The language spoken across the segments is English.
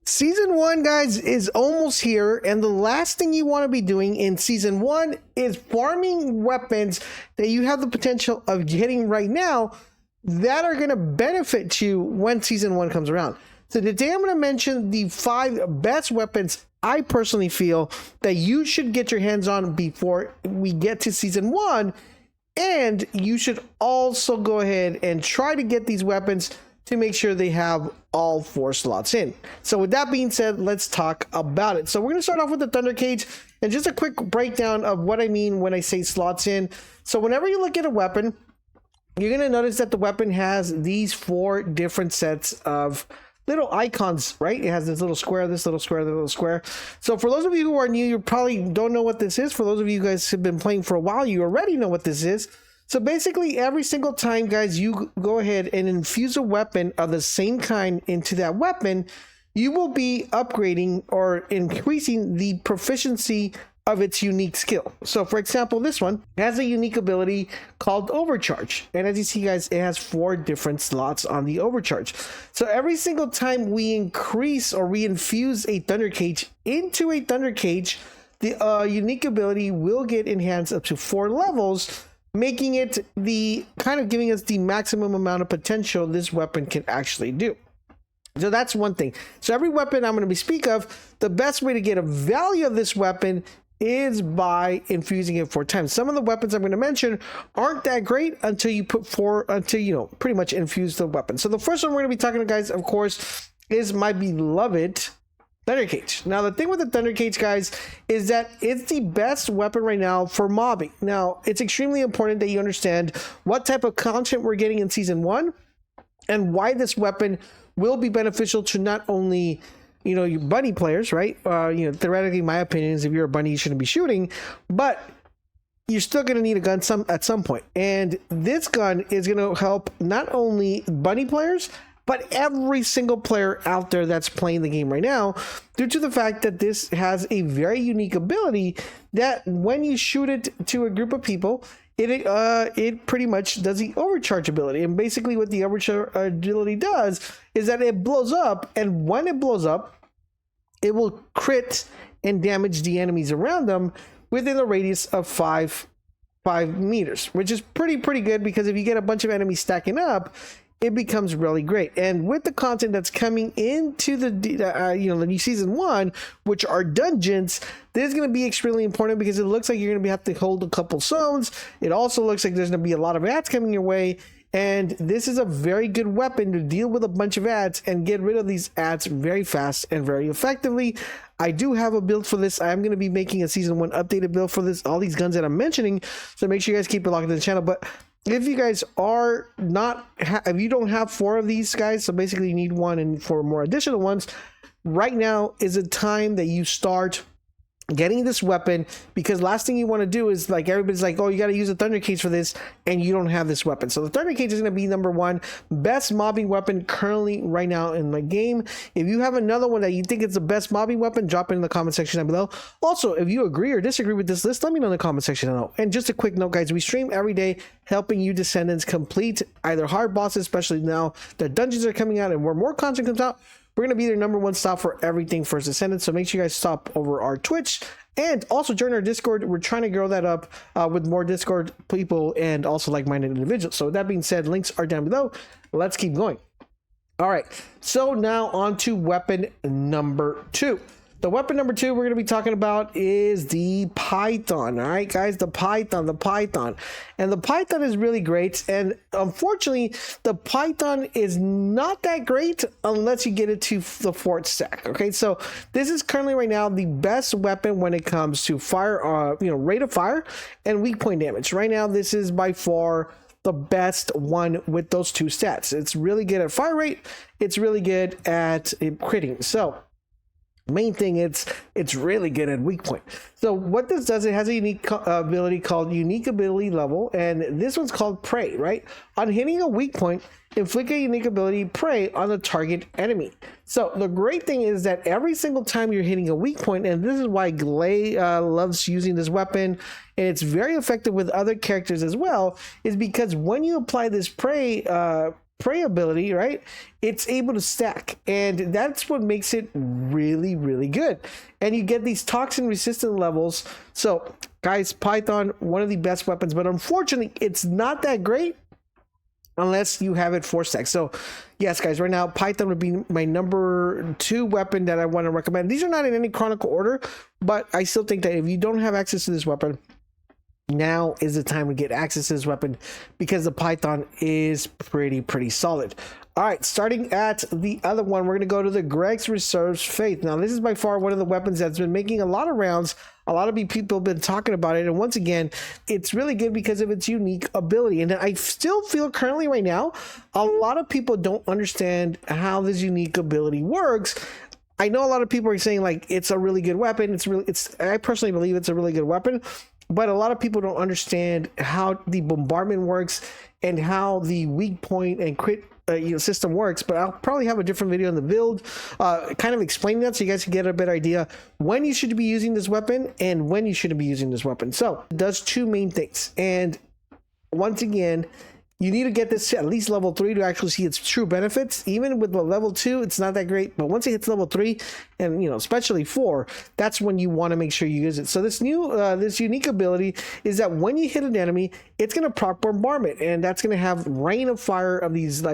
Season 1, guys, is almost here, and the last thing you want to be doing in Season 1 is farming weapons that you have the potential of getting right now that are going to benefit you when Season 1 comes around. So today I'm going to mention the 5 best weapons I personally feel that you should get your hands on before we get to Season 1, and you should also go ahead and try to get these weapons to make sure they have all 4 slots in. So with that being said, let's talk about it. So we're going to start off with the Thunder Cage, and just a quick breakdown of what I mean when I say slots in. So whenever you look at a weapon, you're going to notice that the weapon has these 4 different sets of little icons, right? It has this little square, this little square, this little square. So for those of you who are new, you probably don't know what this is. For those of you guys who have been playing for a while, you already know what this is. So basically, every single time, guys, you go ahead and infuse a weapon of the same kind into that weapon, you will be upgrading or increasing the proficiency of its unique skill. So for example, this one has a unique ability called Overcharge. And as you see, guys, it has 4 different slots on the Overcharge. So every single time we increase or we infuse a Thunder Cage into a Thunder Cage, the unique ability will get enhanced up to 4 levels, making it the kind of giving us the maximum amount of potential this weapon can actually do. So that's one thing. So every weapon I'm going to be speak of, the best way to get a value of this weapon is by infusing it 4 times. Some of the weapons I'm going to mention aren't that great until you put 4, until you pretty much infuse the weapon. So the first one we're going to be talking to, guys, of course, is my beloved Thunder Cage. Now, the thing with the Thunder Cage, guys, is that it's the best weapon right now for mobbing. Now, it's extremely important that you understand what type of content we're getting in Season 1 and why this weapon will be beneficial to not only, your bunny players, right? Theoretically, my opinion is if you're a bunny, you shouldn't be shooting, but you're still going to need a gun at some point. And this gun is going to help not only bunny players, but every single player out there that's playing the game right now, due to the fact that this has a very unique ability that when you shoot it to a group of people, it pretty much does the Overcharge ability. And basically what the Overcharge ability does is that it blows up, and when it blows up, it will crit and damage the enemies around them within a radius of 5 meters, which is pretty good, because if you get a bunch of enemies stacking up, it becomes really great. And with the content that's coming into the new Season 1, which are dungeons, this is going to be extremely important, because it looks like you're going to have to hold a couple zones. It also looks like there's going to be a lot of ads coming your way, and this is a very good weapon to deal with a bunch of ads and get rid of these ads very fast and very effectively. I do have a build for this. I'm going to be making a Season 1 updated build for this, all these guns that I'm mentioning, so make sure you guys keep it locked to the channel. But if you guys are not, if you don't have 4 of these, guys, so basically you need 1 and 4 more additional ones, right now is a time that you start getting this weapon, because last thing you want to do is, like, everybody's like, oh, you got to use a Thunder Cage for this, and you don't have this weapon. So the Thunder Cage is going to be number 1 best mobbing weapon currently right now in the game. If you have another one that you think is the best mobbing weapon, drop it in the comment section down below. Also, if you agree or disagree with this list, let me know in the comment section below. And just a quick note, guys, we stream every day helping you Descendants complete either hard bosses, especially now that dungeons are coming out and where more content comes out. We're going to be their number 1 stop for everything First Descendant. So make sure you guys stop over our Twitch and also join our Discord. We're trying to grow that up with more Discord people and also like-minded individuals. So with that being said, links are down below. Let's keep going. All right. So now on to weapon number 2. The weapon number 2 we're going to be talking about is the Python. All right, guys, the Python. And the Python is really great. And unfortunately, the Python is not that great unless you get it to the 4th stack. Okay, so this is currently right now the best weapon when it comes to fire, rate of fire and weak point damage. Right now, this is by far the best one with those 2 stats. It's really good at fire rate. It's really good at critting. So main thing, it's really good at weak point. So what this does, it has a unique ability called unique ability level, and this one's called prey. Right, on hitting a weak point, inflict a unique ability prey on the target enemy. So the great thing is that every single time you're hitting a weak point, and this is why Glay loves using this weapon, and it's very effective with other characters as well, is because when you apply this prey prey ability, right, it's able to stack, and that's what makes it really, really good. And you get these toxin resistant levels. So guys, Python, one of the best weapons, but unfortunately it's not that great unless you have it 4 stack. So yes, guys, right now Python would be my number 2 weapon that I want to recommend. These are not in any chronicle order, but I still think that if you don't have access to this weapon, now is the time to get access to this weapon, because the Python is pretty solid. All right, starting at the other one, we're going to go to the Resch Faith. Now, this is by far one of the weapons that's been making a lot of rounds. A lot of people have been talking about it. And once again, it's really good because of its unique ability. And I still feel currently right now, a lot of people don't understand how this unique ability works. I know a lot of people are saying like it's a really good weapon. I personally believe it's a really good weapon, but a lot of people don't understand how the bombardment works and how the weak point and crit system works. But I'll probably have a different video in the build kind of explaining that, so you guys can get a better idea when you should be using this weapon and when you shouldn't be using this weapon. So it does 2 main things, and once again, you need to get this to at least level 3 to actually see its true benefits. Even with the level 2, it's not that great, but once it hits level 3, and especially 4, that's when you want to make sure you use it. So this unique ability is that when you hit an enemy, it's going to proc bombardment, and that's going to have rain of fire of these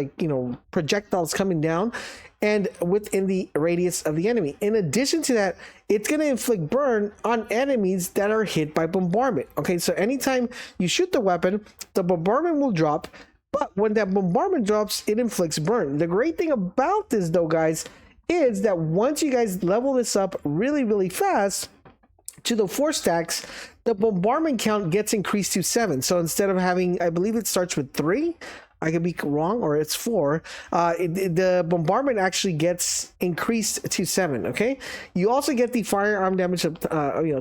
projectiles coming down and within the radius of the enemy. In addition to that, it's going to inflict burn on enemies that are hit by bombardment. Okay, so anytime you shoot the weapon, the bombardment will drop, but when that bombardment drops, it inflicts burn. The great thing about this though, guys, is that once you guys level this up really fast to the 4 stacks, the bombardment count gets increased to 7. So instead of having, I believe it starts with 3, I could be wrong, or it's 4. The bombardment actually gets increased to 7. Okay, you also get the firearm damage of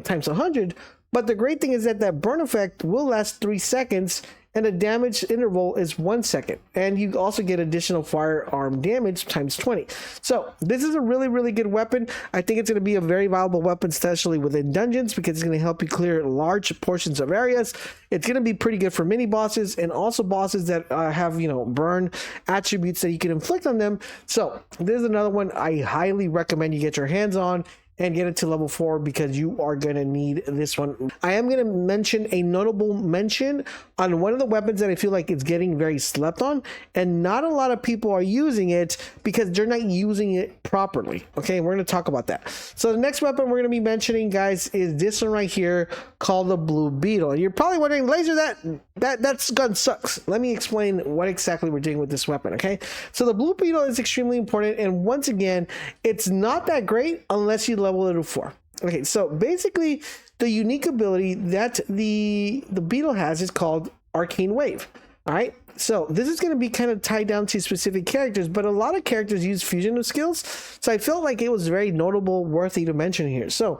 times 100. But the great thing is that that burn effect will last 3 seconds, and the damage interval is 1 second, and you also get additional firearm damage times 20. So this is a really good weapon. I think it's going to be a very valuable weapon, especially within dungeons, because it's going to help you clear large portions of areas. It's going to be pretty good for mini bosses and also bosses that have burn attributes that you can inflict on them. So this is another one I highly recommend you get your hands on and get it to level 4, because you are going to need this one. I am going to mention a notable mention on one of the weapons that I feel like it's getting very slept on, and not a lot of people are using it because they're not using it properly. Okay, we're going to talk about that. So the next weapon we're going to be mentioning, guys, is this one right here called the Blue Beetle. And you're probably wondering, Laser, that gun sucks. Let me explain what exactly we're doing with this weapon. Okay, so the Blue Beetle is extremely important, and once again, it's not that great unless you level it to 4. Okay, so basically the unique ability that the Beetle has is called Arcane Wave. All right, so this is going to be kind of tied down to specific characters, but a lot of characters use fusion of skills, so I felt like it was very notable, worthy to mention here. So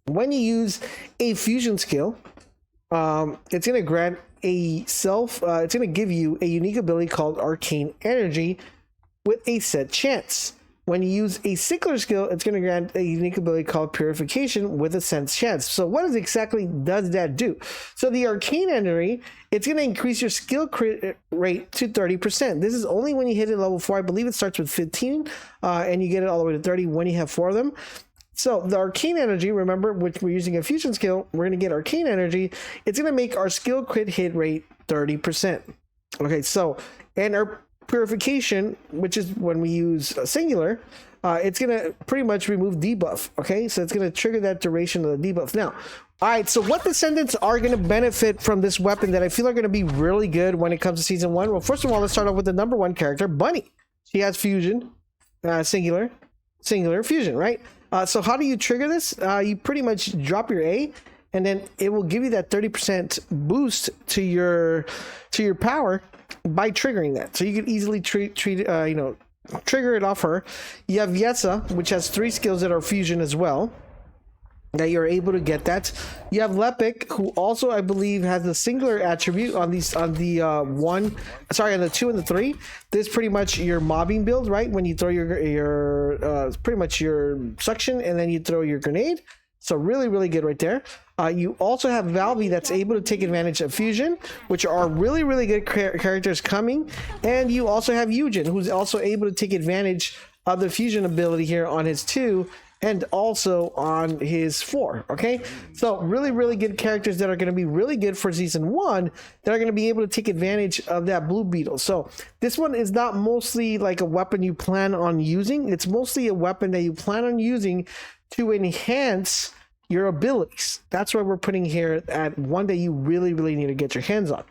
when you use a fusion skill, it's going to grant it's going to give you a unique ability called Arcane Energy with a set chance. When you use a singular skill, it's going to grant a unique ability called Purification with a sense chance. So what exactly does that do? So the Arcane Energy, it's going to increase your skill crit rate to 30%. This is only when you hit it level 4. I believe it starts with 15, and you get it all the way to 30 when you have 4 of them. So the Arcane Energy, remember, which we're using a fusion skill, we're going to get Arcane Energy. It's going to make our skill crit hit rate 30%. Okay, so, and our Purification, which is when we use a singular, it's going to pretty much remove debuff. Okay, so it's going to trigger that duration of the debuff. Now, all right, so what descendants are going to benefit from this weapon that I feel are going to be really good when it comes to season 1? Well, first of all, let's start off with the number 1 character, Bunny. She has fusion, singular, fusion, right? So how do you trigger this? You pretty much drop your A, and then it will give you that 30% boost to your power by triggering that. So you can easily trigger it off her. You have Yetsa, which has 3 skills that are fusion as well, that you're able to get that. You have Lepik, who also, I believe, has a singular attribute on the 2 and the 3. This is pretty much your mobbing build, right? When you throw your pretty much your suction, and then you throw your grenade. So really good right there. You also have Valvi that's able to take advantage of fusion, which are really, really good characters coming. And you also have Eugen, who's also able to take advantage of the fusion ability here on his 2 and also on his 4. Okay, so really, really good characters that are going to be really good for season 1 that are going to be able to take advantage of that blue beetle. So this one is not mostly like a weapon you plan on using. It's mostly a weapon that you plan on using to enhance your abilities. That's why we're putting here at one that you really, really need to get your hands on.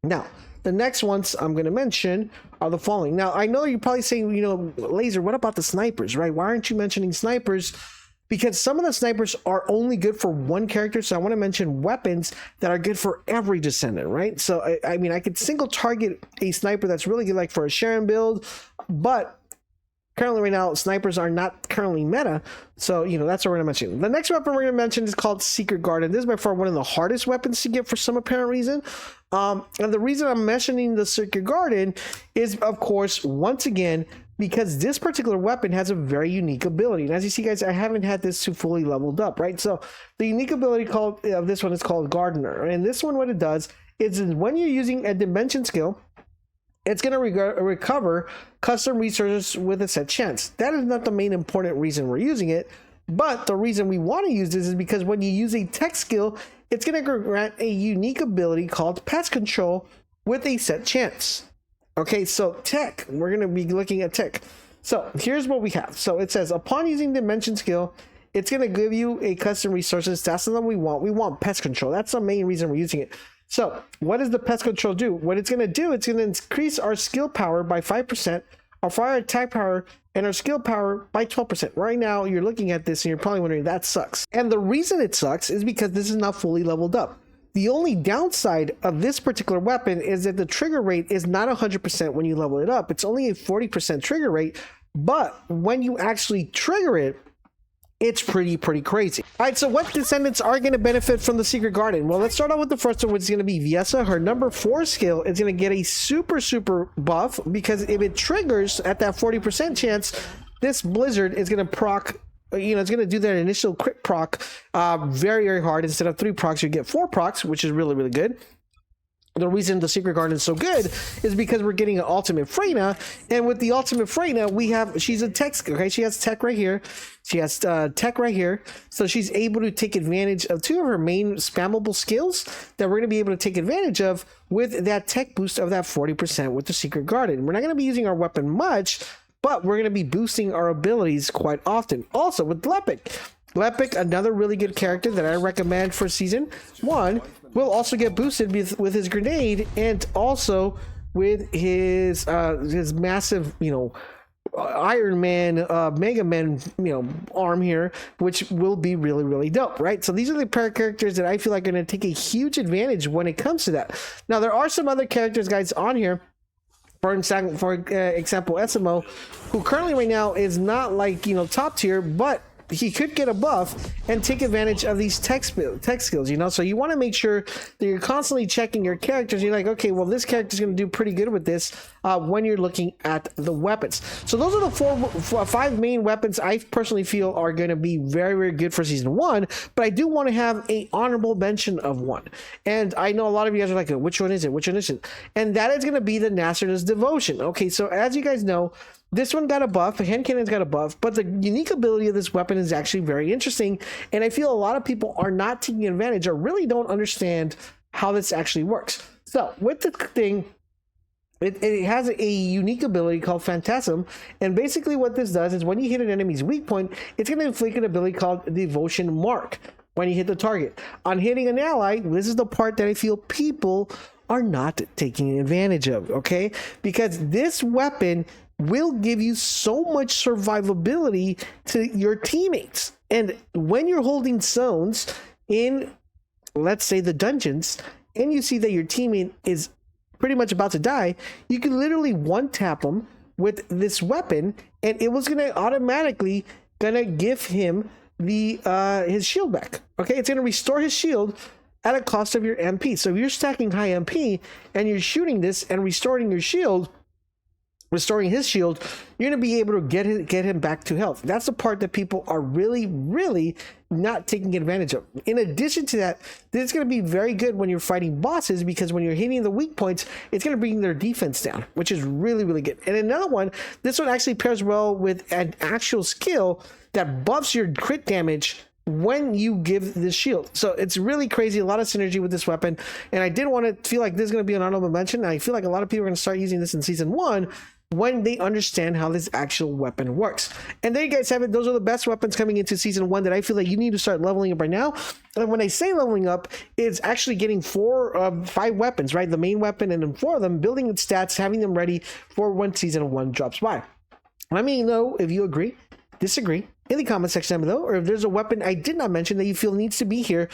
Now, the next ones I'm going to mention are the following. Now, I know you're probably saying, you know, Laser, what about the snipers, right? Why aren't you mentioning snipers? Because some of the snipers are only good for one character. So I want to mention weapons that are good for every Descendant, right? So, I mean, I could single target a sniper that's really good, like for a Sharon build, but currently right now, snipers are not currently meta. So, you know, that's what we're going to mention. The next weapon we're going to mention is called Secret Garden. This is by far one of the hardest weapons to get for some apparent reason. And the reason I'm mentioning the Secret Garden is, of course, once again, because this particular weapon has a very unique ability. And as you see, guys, I haven't had this to fully leveled up, right? So the unique ability of this one is called Gardener. And this one, what it does is when you're using a dimension skill, it's going to recover custom resources with a set chance. That is not the main important reason we're using it, but the reason we want to use this is because when you use a tech skill, it's going to grant a unique ability called Pest Control with a set chance. Okay, so tech, we're going to be looking at tech. So here's what we have. So it says, upon using Dimension skill, it's going to give you a custom resources. That's the one we want. We want Pest Control. That's the main reason we're using it. So what does the Pest Control do? What it's going to do, it's going to increase our skill power by 5%, our fire attack power, and our skill power by 12%. Right now, you're looking at this and you're probably wondering, that sucks. And the reason it sucks is because this is not fully leveled up. The only downside of this particular weapon is that the trigger rate is not 100% when you level it up. It's only a 40% trigger rate, but when you actually trigger it, it's pretty crazy. All right, so what Descendants are going to benefit from the Secret Garden? Well, let's start out with the first one, which is going to be Viesa. Her number 4 skill is going to get a super buff, because if it triggers at that 40% chance, this Blizzard is going to proc, you know, it's going to do that initial crit proc very hard. Instead of 3 procs, you get 4 procs, which is really good. The reason the Secret Garden is so good is because we're getting an Ultimate Freyna, and with the Ultimate Freyna, we have, she's a tech, okay, she has tech right here, she has tech right here, so she's able to take advantage of 2 of her main spammable skills that we're going to be able to take advantage of with that tech boost of that 40% with the Secret Garden. We're not going to be using our weapon much, but we're going to be boosting our abilities quite often. Also with Lepic, another really good character that I recommend for season 1, will also get boosted with his grenade, and also with his massive, you know, Iron Man, Mega Man, you know, arm here, which will be really dope, right? So these are the pair of characters that I feel like are going to take a huge advantage when it comes to that. Now there are some other characters, guys, on here. For example, SMO, who currently right now is not like, you know, top tier, but he could get a buff and take advantage of these tech skills, you know. So you want to make sure that you're constantly checking your characters. You're like, okay, well, this character's going to do pretty good with this when you're looking at the weapons. So those are the 5 main weapons I personally feel are going to be very good for season 1, but I do want to have a honorable mention of one. And I know a lot of you guys are like, which one is it? Which one is it? And that is going to be the Nasser's Devotion. Okay, so as you guys know, this one got a buff, the hand cannon's got a buff, but the unique ability of this weapon is actually very interesting, and I feel a lot of people are not taking advantage or really don't understand how this actually works. So with the thing, it has a unique ability called Phantasm, and basically what this does is when you hit an enemy's weak point, it's going to inflict an ability called Devotion Mark when you hit the target. On hitting an ally, this is the part that I feel people are not taking advantage of, okay? Because this weapon will give you so much survivability to your teammates. And when you're holding zones in, let's say, the dungeons, and you see that your teammate is pretty much about to die, you can literally one-tap them with this weapon, and it was going to automatically give him the his shield back. Okay, it's going to restore his shield at a cost of your MP. So if you're stacking high MP and you're shooting this and restoring your shield, restoring his shield, you're going to be able to get him back to health. That's the part that people are really not taking advantage of. In addition to that, this is going to be very good when you're fighting bosses, because when you're hitting the weak points, it's going to bring their defense down, which is really good. And another one, this one actually pairs well with an actual skill that buffs your crit damage when you give this shield. So it's really crazy, a lot of synergy with this weapon. And I did want to feel like this is going to be an honorable mention. And I feel like a lot of people are going to start using this in season 1 when they understand how this actual weapon works. And there you guys have it. Those are the best weapons coming into season 1 that I feel like you need to start leveling up right now. And when I say leveling up, it's actually getting 5 weapons, right? The main weapon, and then 4 of them, building its stats, having them ready for when season 1 drops by. Let me know if you agree, disagree, in the comment section down below, or if there's a weapon I did not mention that you feel needs to be here